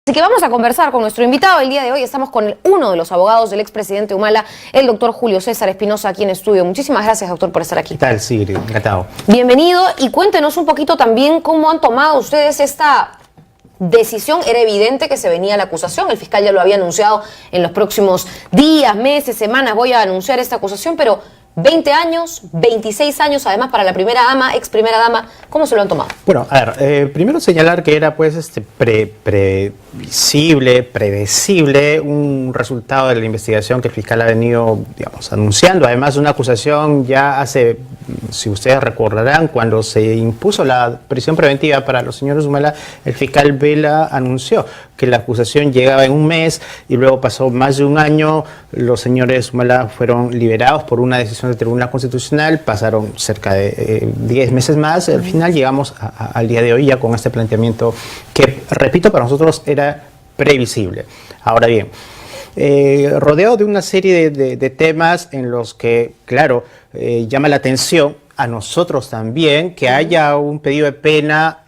Así que vamos a conversar con nuestro invitado el día de hoy. Estamos con uno de los abogados del expresidente Humala, el doctor Julio César Espinosa, aquí en estudio. Muchísimas gracias, doctor, por estar aquí. ¿Qué tal, Sigrid? Encantado. Bienvenido y cuéntenos un poquito también cómo han tomado ustedes esta decisión. Era evidente que se venía la acusación. El fiscal ya lo había anunciado en los próximos días, meses, semanas. Voy a anunciar esta acusación, pero 20 años, 26 años, además para la primera dama, ex primera dama, ¿cómo se lo han tomado? Bueno, a ver, primero señalar que era pues predecible un resultado de la investigación que el fiscal ha venido, digamos, anunciando. Además de una acusación ya hace, si ustedes recordarán, cuando se impuso la prisión preventiva para los señores Humala, el fiscal Vela anunció que la acusación llegaba en un mes y luego pasó más de un año. Los señores Humala fueron liberados por una decisión del Tribunal Constitucional, pasaron cerca de 10 meses más. Al final llegamos al día de hoy ya con este planteamiento que, repito, para nosotros era previsible. Ahora bien, rodeado de una serie de temas en los que, claro, llama la atención a nosotros también que haya un pedido de pena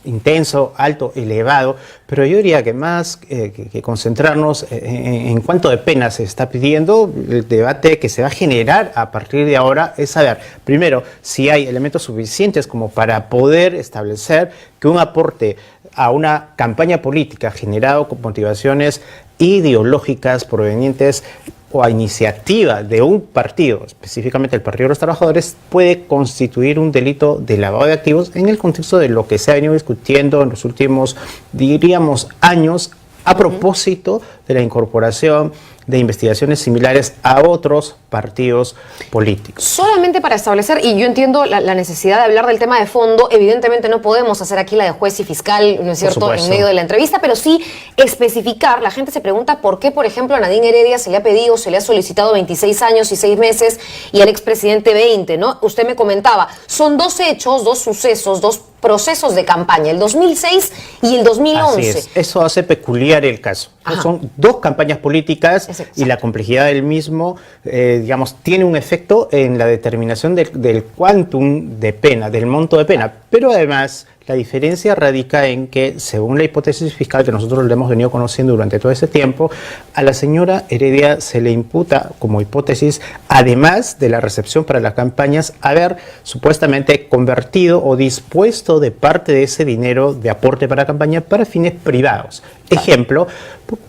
intenso, alto, elevado, pero yo diría que más que concentrarnos en cuánto de pena se está pidiendo, el debate que se va a generar a partir de ahora es saber, primero, si hay elementos suficientes como para poder establecer que un aporte a una campaña política generado con motivaciones ideológicas provenientes o a iniciativa de un partido, específicamente el Partido de los Trabajadores, puede constituir un delito de lavado de activos en el contexto de lo que se ha venido discutiendo en los últimos, diríamos, años a propósito de la incorporación de investigaciones similares a otros partidos políticos. Solamente para establecer, y yo entiendo la necesidad de hablar del tema de fondo, evidentemente no podemos hacer aquí la de juez y fiscal, ¿no es cierto?, en medio de la entrevista, pero sí especificar. La gente se pregunta por qué, por ejemplo, a Nadine Heredia se le ha pedido, se le ha solicitado 26 años y 6 meses y al expresidente 20, ¿no? Usted me comentaba, son dos hechos, dos sucesos, dos procesos de campaña, el 2006 y el 2011. Así es, eso hace peculiar el caso. Son dos campañas políticas y la complejidad del mismo, digamos, tiene un efecto en la determinación del quantum de pena, del monto de pena, pero además la diferencia radica en que, según la hipótesis fiscal que nosotros le hemos venido conociendo durante todo ese tiempo, a la señora Heredia se le imputa como hipótesis, además de la recepción para las campañas, haber supuestamente convertido o dispuesto de parte de ese dinero de aporte para campaña para fines privados. Ejemplo,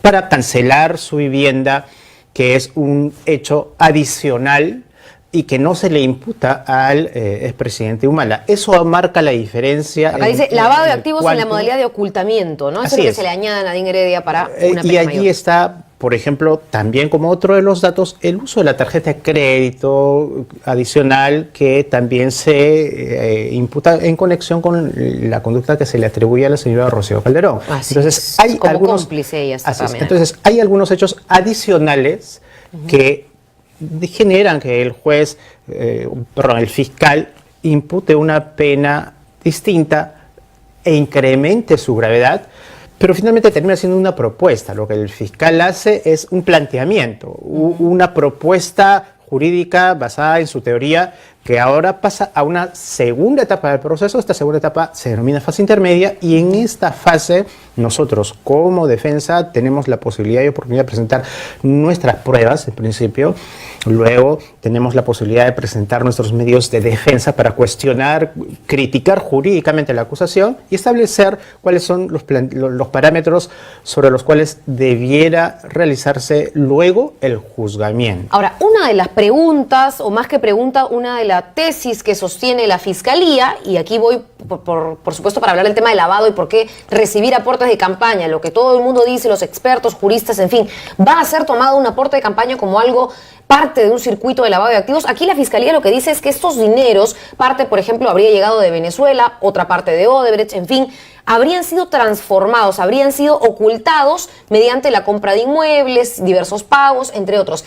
para cancelar su vivienda, que es un hecho adicional y que no se le imputa al expresidente Humala. Eso marca la diferencia. Acá dice lavado de activos en la modalidad de ocultamiento, ¿no? Eso es lo que se le añade a Nadine Heredia para una pena y allí mayor. está, por ejemplo, también como otro de los datos, el uso de la tarjeta de crédito adicional que también se imputa en conexión con la conducta que se le atribuye a la señora Rocío Calderón. Entonces, hay como algunos cómplice ella también. Entonces, hay algunos hechos adicionales que generan que el juez, el fiscal, impute una pena distinta e incremente su gravedad, pero finalmente termina siendo una propuesta. Lo que el fiscal hace es un planteamiento, una propuesta jurídica basada en su teoría, que ahora pasa a una segunda etapa del proceso. Esta segunda etapa se denomina fase intermedia y en esta fase nosotros como defensa tenemos la posibilidad y oportunidad de presentar nuestras pruebas en principio, luego tenemos la posibilidad de presentar nuestros medios de defensa para cuestionar, criticar jurídicamente la acusación y establecer cuáles son los parámetros sobre los cuales debiera realizarse luego el juzgamiento. Ahora, una de las preguntas, o más que pregunta, una de las tesis que sostiene la Fiscalía, y aquí voy por supuesto para hablar del tema de lavado y por qué recibir aportes de campaña, lo que todo el mundo dice, los expertos, juristas, en fin, va a ser tomado un aporte de campaña como algo parte de un circuito de lavado de activos. Aquí la Fiscalía lo que dice es que estos dineros, parte, por ejemplo, habría llegado de Venezuela, otra parte de Odebrecht, en fin, habrían sido transformados, habrían sido ocultados mediante la compra de inmuebles, diversos pagos, entre otros.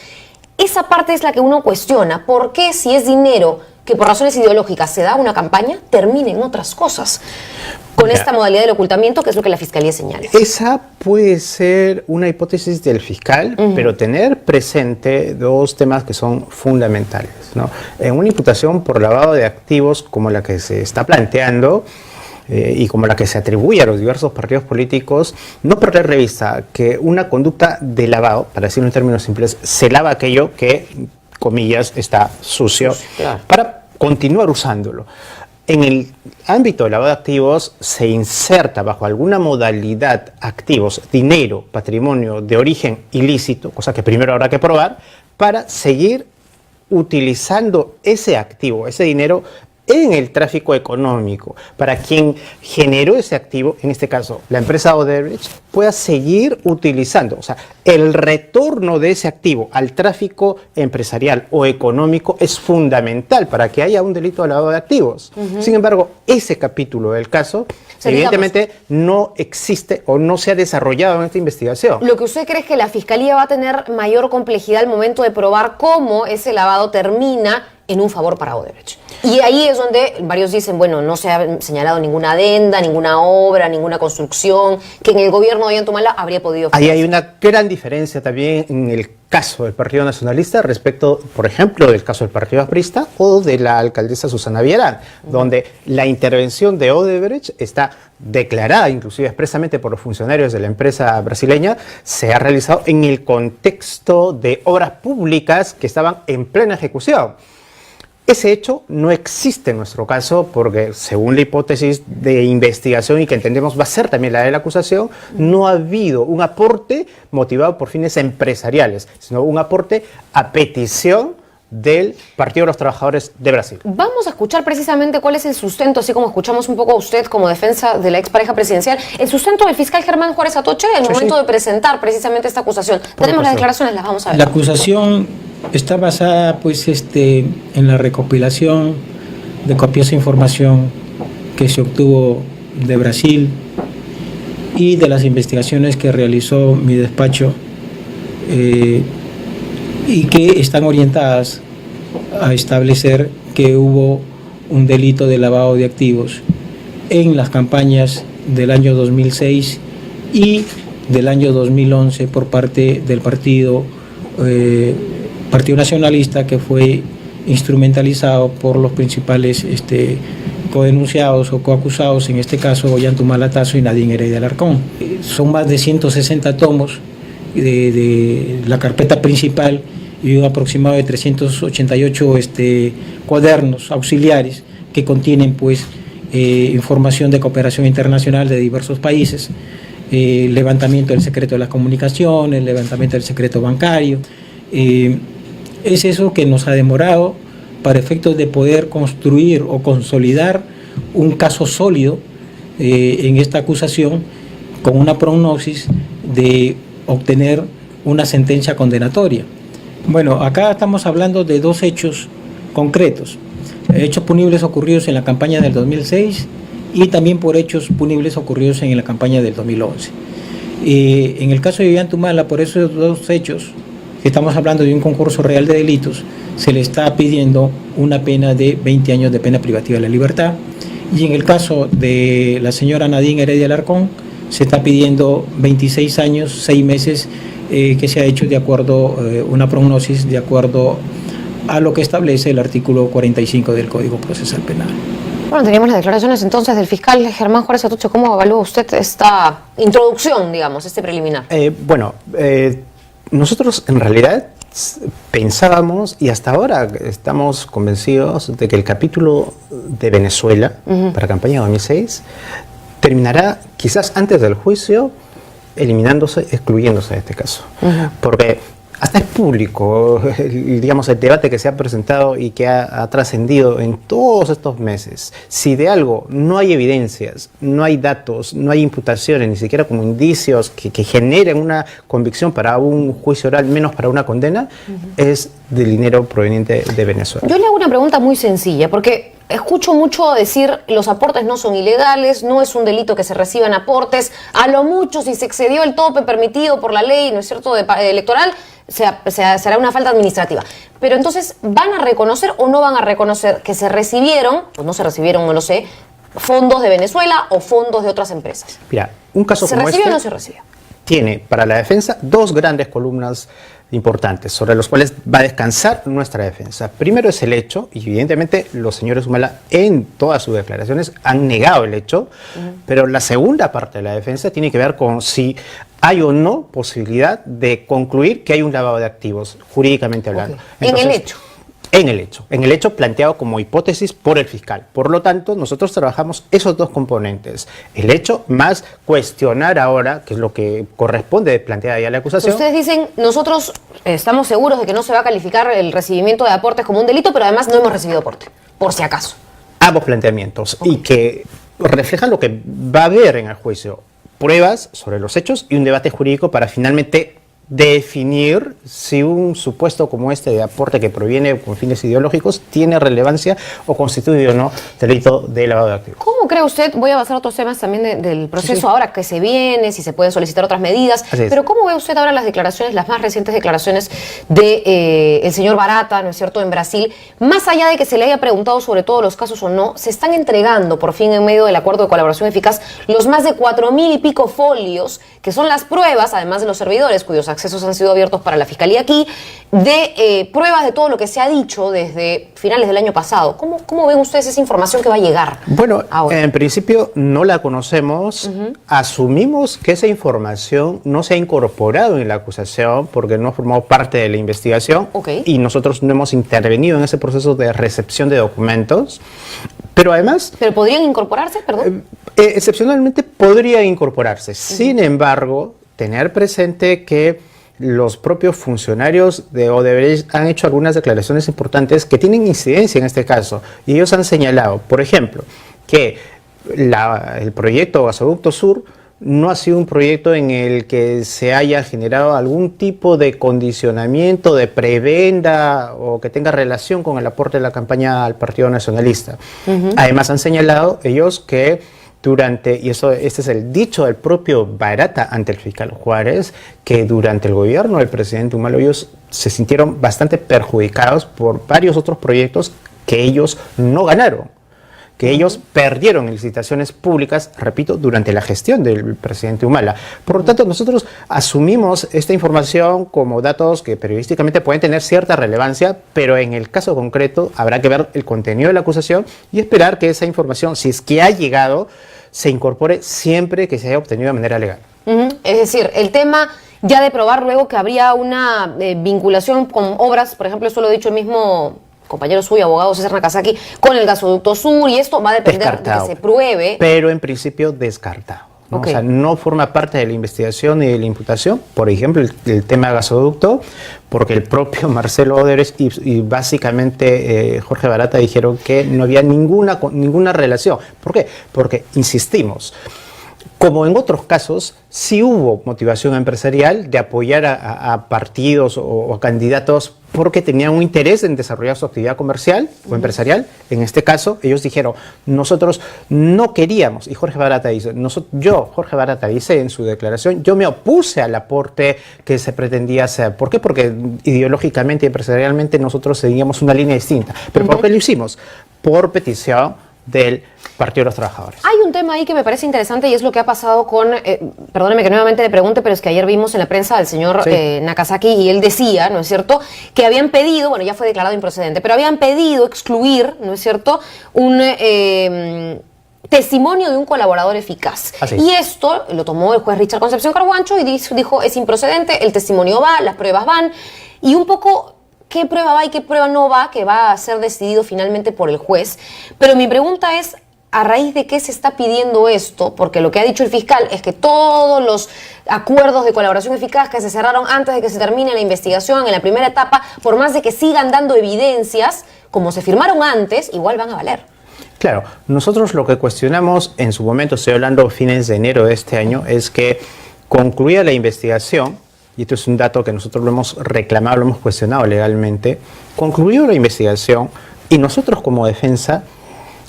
Esa parte es la que uno cuestiona. ¿Por qué, si es dinero que por razones ideológicas se da una campaña, termina en otras cosas? Con esta modalidad del ocultamiento, que es lo que la Fiscalía señala. Esa puede ser una hipótesis del fiscal, pero tener presente dos temas que son fundamentales, ¿no? En una imputación por lavado de activos como la que se está planteando, y como la que se atribuye a los diversos partidos políticos, no perder de vista que una conducta de lavado, para decirlo en términos simples, se lava aquello que, comillas, está sucio, claro, para continuar usándolo. En el ámbito del lavado de activos se inserta bajo alguna modalidad activos, dinero, patrimonio de origen ilícito, cosa que primero habrá que probar, para seguir utilizando ese activo, ese dinero en el tráfico económico, para quien generó ese activo, en este caso la empresa Odebrecht, pueda seguir utilizando. O sea, el retorno de ese activo al tráfico empresarial o económico es fundamental para que haya un delito de lavado de activos. Sin embargo, ese capítulo del caso, evidentemente, no existe o no se ha desarrollado en esta investigación. Lo que usted cree es que la Fiscalía va a tener mayor complejidad al momento de probar cómo ese lavado termina en un favor para Odebrecht. Y ahí es donde varios dicen, bueno, no se ha señalado ninguna adenda, ninguna obra, ninguna construcción, que en el gobierno de Ollanta habría podido... Ahí hay una gran diferencia también en el caso del Partido Nacionalista respecto, por ejemplo, del caso del Partido Aprista o de la alcaldesa Susana Villarán, donde la intervención de Odebrecht está declarada, inclusive expresamente por los funcionarios de la empresa brasileña, se ha realizado en el contexto de obras públicas que estaban en plena ejecución. Ese hecho no existe en nuestro caso porque, según la hipótesis de investigación y que entendemos va a ser también la de la acusación, no ha habido un aporte motivado por fines empresariales, sino un aporte a petición del Partido de los Trabajadores de Brasil. Vamos a escuchar precisamente cuál es el sustento, así como escuchamos un poco a usted como defensa de la expareja presidencial, el sustento del fiscal Germán Juárez Atoche al momento de presentar precisamente esta acusación. Tenemos las declaraciones, las vamos a ver. La acusación está basada en la recopilación de copiosa información que se obtuvo de Brasil y de las investigaciones que realizó mi despacho y que están orientadas a establecer que hubo un delito de lavado de activos en las campañas del año 2006 y del año 2011 por parte del Partido Nacionalista, que fue instrumentalizado por los principales codenunciados o coacusados, en este caso Ollanta Tazo y Nadine Heredia Alarcón. Son más de 160 tomos de la carpeta principal y un aproximado de 388 cuadernos auxiliares que contienen información de cooperación internacional de diversos países, levantamiento del secreto de las comunicaciones, levantamiento del secreto bancario. Es eso que nos ha demorado para efectos de poder construir o consolidar un caso sólido en esta acusación con una prognosis de obtener una sentencia condenatoria. Bueno, acá estamos hablando de dos hechos concretos, hechos punibles ocurridos en la campaña del 2006 y también por hechos punibles ocurridos en la campaña del 2011. En el caso de Ollanta, por esos dos hechos, que estamos hablando de un concurso real de delitos, se le está pidiendo una pena de 20 años de pena privativa de la libertad, y en el caso de la señora Nadine Heredia Alarcón se está pidiendo 26 años, 6 meses, que se ha hecho de acuerdo, una prognosis de acuerdo a lo que establece el artículo 45 del Código Procesal Penal. Bueno, teníamos las declaraciones entonces del fiscal Germán Juárez Atoche. ¿Cómo evalúa usted esta introducción, digamos, este preliminar? Nosotros en realidad pensábamos, y hasta ahora estamos convencidos, de que el capítulo de Venezuela para la campaña 2006 terminará quizás antes del juicio eliminándose, excluyéndose de este caso. Porque hasta es público, digamos, el debate que se ha presentado y que ha trascendido en todos estos meses. Si de algo no hay evidencias, no hay datos, no hay imputaciones, ni siquiera como indicios que generen una convicción para un juicio oral, menos para una condena, es del dinero proveniente de Venezuela. Yo le hago una pregunta muy sencilla, porque escucho mucho decir los aportes no son ilegales, no es un delito que se reciban aportes, a lo mucho si se excedió el tope permitido por la ley, ¿no es cierto?, electoral, será una falta administrativa. Pero entonces, ¿van a reconocer o no van a reconocer que se recibieron, o no se recibieron, no lo sé, fondos de Venezuela o fondos de otras empresas? Mira, un caso ¿Se como recibió este, o no se recibió? tiene para la defensa dos grandes columnas importantes sobre los cuales va a descansar nuestra defensa. Primero es el hecho, y evidentemente los señores Humala en todas sus declaraciones han negado el hecho, pero la segunda parte de la defensa tiene que ver con si hay o no posibilidad de concluir que hay un lavado de activos, jurídicamente hablando. Okay. En el hecho. En el hecho planteado como hipótesis por el fiscal. Por lo tanto, nosotros trabajamos esos dos componentes. El hecho más cuestionar ahora, que es lo que corresponde de plantear ya la acusación. Ustedes dicen, nosotros estamos seguros de que no se va a calificar el recibimiento de aportes como un delito, pero además no hemos recibido aporte, por si acaso. Ambos planteamientos, y que reflejan lo que va a haber en el juicio. Pruebas sobre los hechos y un debate jurídico para finalmente definir si un supuesto como este de aporte que proviene con fines ideológicos tiene relevancia o constituye o no delito de lavado de activos. ¿Cómo cree usted, voy a avanzar otros temas también del proceso ahora que se viene, si se pueden solicitar otras medidas, pero cómo ve usted ahora las declaraciones, las más recientes declaraciones de el señor Barata, ¿no es cierto?, en Brasil? Más allá de que se le haya preguntado sobre todos los casos o no, se están entregando por fin en medio del acuerdo de colaboración eficaz los más de 4.000 y pico folios, que son las pruebas, además de los servidores cuyos accesos han sido abiertos para la Fiscalía aquí, de pruebas de todo lo que se ha dicho desde finales del año pasado. ¿Cómo ven ustedes esa información que va a llegar? Bueno, ahora? En principio no la conocemos. Asumimos que esa información no se ha incorporado en la acusación porque no ha formado parte de la investigación y nosotros no hemos intervenido en ese proceso de recepción de documentos. Pero además... ¿Pero podrían incorporarse, perdón? Excepcionalmente podría incorporarse. Sin embargo, tener presente que los propios funcionarios de Odebrecht han hecho algunas declaraciones importantes que tienen incidencia en este caso. Y ellos han señalado, por ejemplo, que el proyecto Gasoducto Sur no ha sido un proyecto en el que se haya generado algún tipo de condicionamiento, de prebenda o que tenga relación con el aporte de la campaña al Partido Nacionalista. Además han señalado ellos que y este es el dicho del propio Barata ante el fiscal Juárez, que durante el gobierno del presidente Humala ellos se sintieron bastante perjudicados por varios otros proyectos que ellos no ganaron, que ellos perdieron en licitaciones públicas, repito, durante la gestión del presidente Humala. Por lo tanto, nosotros asumimos esta información como datos que periodísticamente pueden tener cierta relevancia, pero en el caso concreto habrá que ver el contenido de la acusación y esperar que esa información, si es que ha llegado, se incorpore siempre que se haya obtenido de manera legal. Es decir, el tema ya de probar luego que habría una vinculación con obras, por ejemplo, eso lo ha dicho el mismo compañero suyo, abogado César Nakazaki, con el Gasoducto Sur, y esto va a depender de que se pruebe. Pero en principio descartado, ¿no? O sea, no forma parte de la investigación ni de la imputación, por ejemplo, el tema de gasoducto, porque el propio Marcelo Odebrecht y básicamente Jorge Barata dijeron que no había ninguna relación. ¿Por qué? Porque, insistimos, como en otros casos, sí hubo motivación empresarial de apoyar a partidos o a candidatos porque tenían un interés en desarrollar su actividad comercial o empresarial. En este caso, ellos dijeron, nosotros no queríamos, y Jorge Barata dice, Jorge Barata dice en su declaración, yo me opuse al aporte que se pretendía hacer. ¿Por qué? Porque ideológicamente y empresarialmente nosotros seguíamos una línea distinta. ¿Pero por qué lo hicimos? Por petición del Partido de los Trabajadores. Hay un tema ahí que me parece interesante y es lo que ha pasado con, perdóneme que nuevamente le pregunte, pero es que ayer vimos en la prensa al señor Nakazaki y él decía, ¿no es cierto?, que habían pedido, bueno, ya fue declarado improcedente, pero habían pedido excluir, ¿no es cierto?, un testimonio de un colaborador eficaz. Y esto lo tomó el juez Richard Concepción Carguancho y dijo, es improcedente, el testimonio va, las pruebas van, y un poco qué prueba va y qué prueba no va, que va a ser decidido finalmente por el juez. Pero mi pregunta es, ¿a raíz de qué se está pidiendo esto? Porque lo que ha dicho el fiscal es que todos los acuerdos de colaboración eficaz que se cerraron antes de que se termine la investigación, en la primera etapa, por más de que sigan dando evidencias, como se firmaron antes, igual van a valer. Claro, nosotros lo que cuestionamos en su momento, estoy hablando fines de enero de este año, es que concluida la investigación, y esto es un dato que nosotros lo hemos reclamado, lo hemos cuestionado legalmente, concluyó la investigación y nosotros como defensa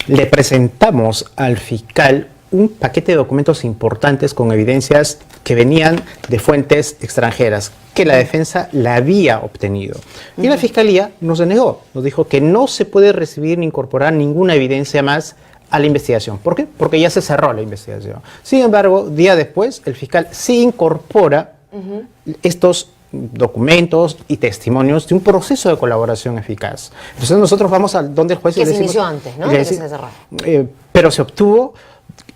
le presentamos al fiscal un paquete de documentos importantes con evidencias que venían de fuentes extranjeras, que la defensa la había obtenido. Y la Fiscalía nos denegó, nos dijo que no se puede recibir ni incorporar ninguna evidencia más a la investigación. ¿Por qué? Porque ya se cerró la investigación. Sin embargo, día después, el fiscal sí incorpora estos documentos y testimonios de un proceso de colaboración eficaz. Entonces nosotros vamos a donde el juez y Que le se decimos, inició antes, ¿no? y le De que decimos, se cerró. pero se obtuvo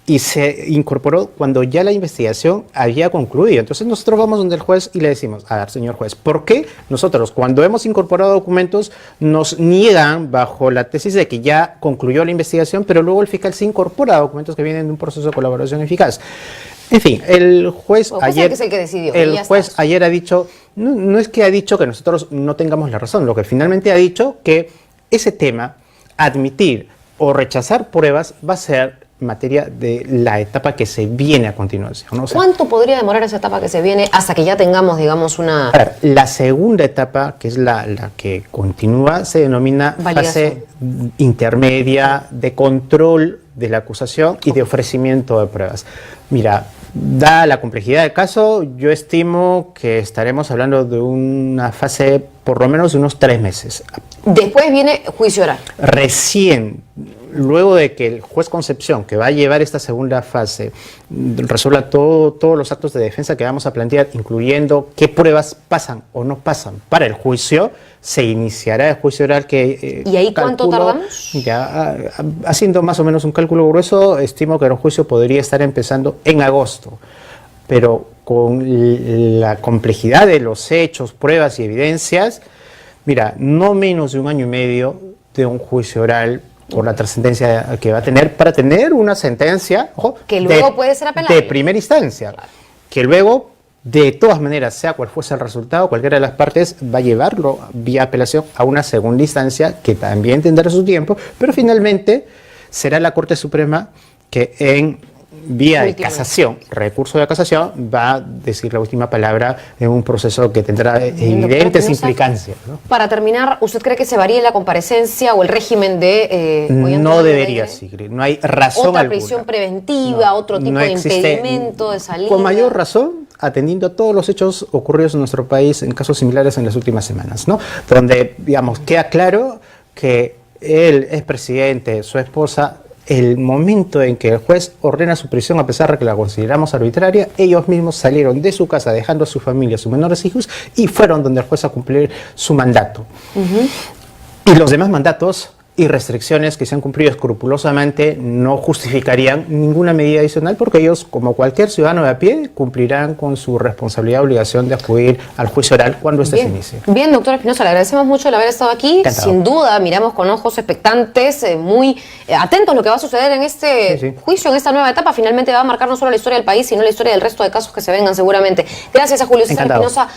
y se incorporó cuando ya la investigación había concluido. Entonces nosotros vamos donde el juez y le decimos, a ver, señor juez, ¿por qué nosotros cuando hemos incorporado documentos nos niegan bajo la tesis de que ya concluyó la investigación, pero luego el fiscal sí incorpora documentos que vienen de un proceso de colaboración eficaz? En fin, el juez ayer, es el que decidió, el ya juez está. ayer ha dicho, no es que ha dicho que nosotros no tengamos la razón, lo que finalmente ha dicho que ese tema, admitir o rechazar pruebas, va a ser materia de la etapa que se viene a continuación, ¿no? O sea, ¿Cuánto podría demorar esa etapa que se viene hasta que ya tengamos, digamos, una... a ver, la segunda etapa, que es la que continúa, se denomina fase intermedia de control de la acusación y de ofrecimiento de pruebas. Mira, dada la complejidad del caso, yo estimo que estaremos hablando de una fase por lo menos de unos 3 meses. Después viene juicio oral. Recién, luego de que el juez Concepción, que va a llevar esta segunda fase, resuelva todos los actos de defensa que vamos a plantear, incluyendo qué pruebas pasan o no pasan para el juicio, se iniciará el juicio oral que... ¿Y ahí cuánto tardamos? Ya, haciendo más o menos un cálculo grueso, estimo que el juicio podría estar empezando en agosto, pero con la complejidad de los hechos, pruebas y evidencias, mira, no menos de 1 año y medio de un juicio oral por la trascendencia que va a tener para tener una sentencia, ojo, que luego puede ser apelable. de primera instancia, claro, que luego, de todas maneras, sea cual fuese el resultado, cualquiera de las partes va a llevarlo vía apelación a una segunda instancia que también tendrá su tiempo, pero finalmente será la Corte Suprema que en vía de casación, recurso de casación, va a decir la última palabra en un proceso que tendrá evidentes implicancias, ¿no? Para terminar, ¿usted cree que se varíe la comparecencia o el régimen de... no debería, Sigrid, no hay razón otra alguna. Prisión preventiva, No, otro tipo no de existe, impedimento de salida. Con mayor razón, atendiendo a todos los hechos ocurridos en nuestro país en casos similares en las últimas semanas, ¿no? Donde, digamos, queda claro que él es presidente, su esposa, el momento en que el juez ordena su prisión, a pesar de que la consideramos arbitraria, ellos mismos salieron de su casa dejando a su familia, a sus menores hijos, y fueron donde el juez a cumplir su mandato. Y los demás mandatos y restricciones que se han cumplido escrupulosamente no justificarían ninguna medida adicional, porque ellos, como cualquier ciudadano de a pie, cumplirán con su responsabilidad y obligación de acudir al juicio oral cuando éste se inicie. Bien, doctor Espinosa, le agradecemos mucho el haber estado aquí. Encantado. Sin duda, miramos con ojos expectantes, muy atentos a lo que va a suceder en este juicio, en esta nueva etapa. Finalmente va a marcar no solo la historia del país, sino la historia del resto de casos que se vengan seguramente. Gracias a Julio César Espinosa.